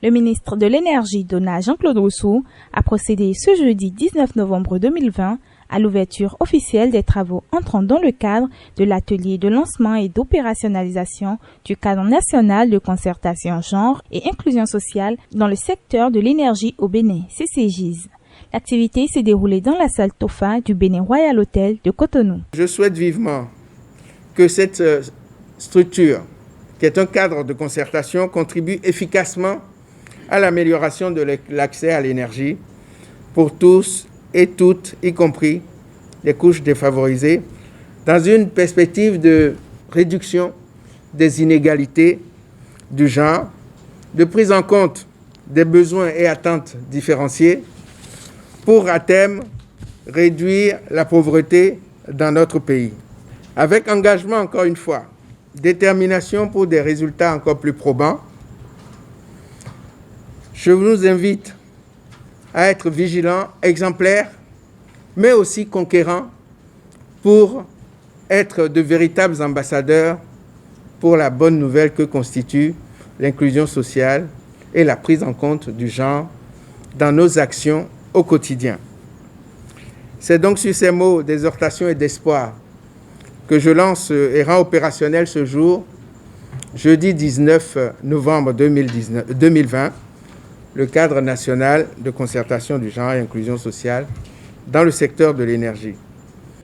Le ministre de l'Énergie, Donat Jean-Claude Rousseau, a procédé ce jeudi 19 novembre 2020 à l'ouverture officielle des travaux entrant dans le cadre de l'atelier de lancement et d'opérationnalisation du cadre national de concertation genre et inclusion sociale dans le secteur de l'énergie au Bénin, CCGIS. L'activité s'est déroulée dans la salle Tofa du Bénin Royal Hotel de Cotonou. Je souhaite vivement que cette structure, qui est un cadre de concertation, contribue efficacement à l'amélioration de l'accès à l'énergie pour tous et toutes, y compris les couches défavorisées, dans une perspective de réduction des inégalités du genre, de prise en compte des besoins et attentes différenciés, pour à terme réduire la pauvreté dans notre pays. Avec engagement, encore une fois, détermination pour des résultats encore plus probants, je vous invite à être vigilants, exemplaires, mais aussi conquérants pour être de véritables ambassadeurs pour la bonne nouvelle que constitue l'inclusion sociale et la prise en compte du genre dans nos actions au quotidien. C'est donc sur ces mots d'exhortation et d'espoir que je lance et rends opérationnel ce jour, jeudi 19 novembre 2020, le cadre national de concertation du genre et inclusion sociale dans le secteur de l'énergie.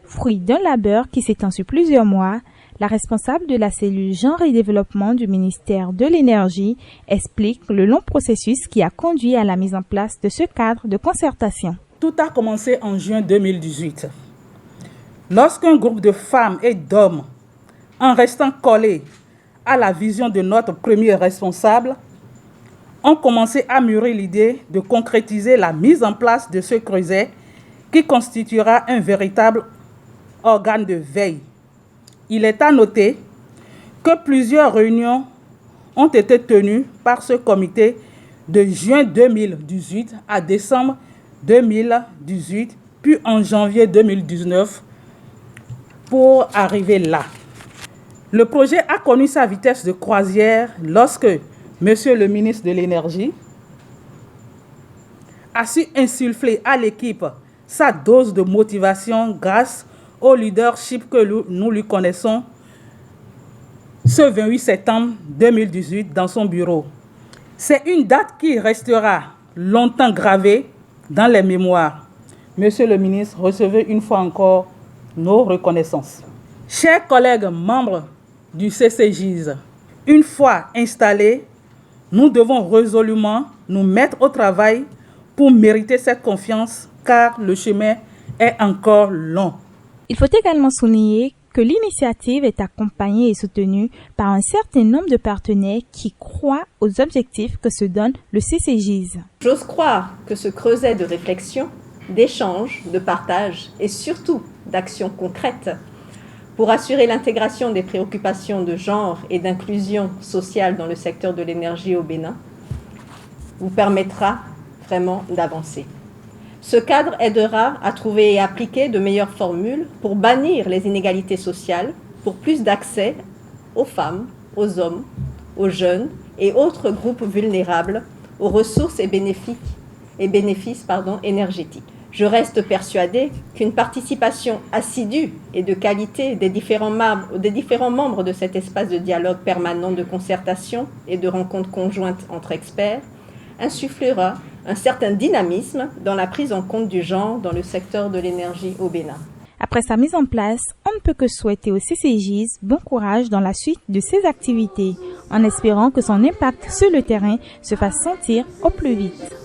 Fruit d'un labeur qui s'étend sur plusieurs mois, la responsable de la cellule genre et développement du ministère de l'Énergie explique le long processus qui a conduit à la mise en place de ce cadre de concertation. Tout a commencé en juin 2018. Lorsqu'un groupe de femmes et d'hommes, en restant collés à la vision de notre premier responsable, ont commencé à mûrir l'idée de concrétiser la mise en place de ce creuset qui constituera un véritable organe de veille. Il est à noter que plusieurs réunions ont été tenues par ce comité de juin 2018 à décembre 2018, puis en janvier 2019 pour arriver là. Le projet a connu sa vitesse de croisière lorsque Monsieur le ministre de l'Énergie a su insuffler à l'équipe sa dose de motivation grâce au leadership que nous lui connaissons ce 28 septembre 2018 dans son bureau. C'est une date qui restera longtemps gravée dans les mémoires. Monsieur le ministre, recevez une fois encore nos reconnaissances. Chers collègues membres du CCGIS, une fois installés, nous devons résolument nous mettre au travail pour mériter cette confiance, car le chemin est encore long. Il faut également souligner que l'initiative est accompagnée et soutenue par un certain nombre de partenaires qui croient aux objectifs que se donne le CCGIS. J'ose croire que ce creuset de réflexion, d'échange, de partage et surtout d'actions concrètes pour assurer l'intégration des préoccupations de genre et d'inclusion sociale dans le secteur de l'énergie au Bénin vous permettra vraiment d'avancer. Ce cadre aidera à trouver et appliquer de meilleures formules pour bannir les inégalités sociales, pour plus d'accès aux femmes, aux hommes, aux jeunes et autres groupes vulnérables aux ressources et bénéfices énergétiques. Je reste persuadée qu'une participation assidue et de qualité des différents membres de cet espace de dialogue permanent de concertation et de rencontres conjointes entre experts insufflera un certain dynamisme dans la prise en compte du genre dans le secteur de l'énergie au Bénin. Après sa mise en place, on ne peut que souhaiter au CCGIS bon courage dans la suite de ses activités, en espérant que son impact sur le terrain se fasse sentir au plus vite.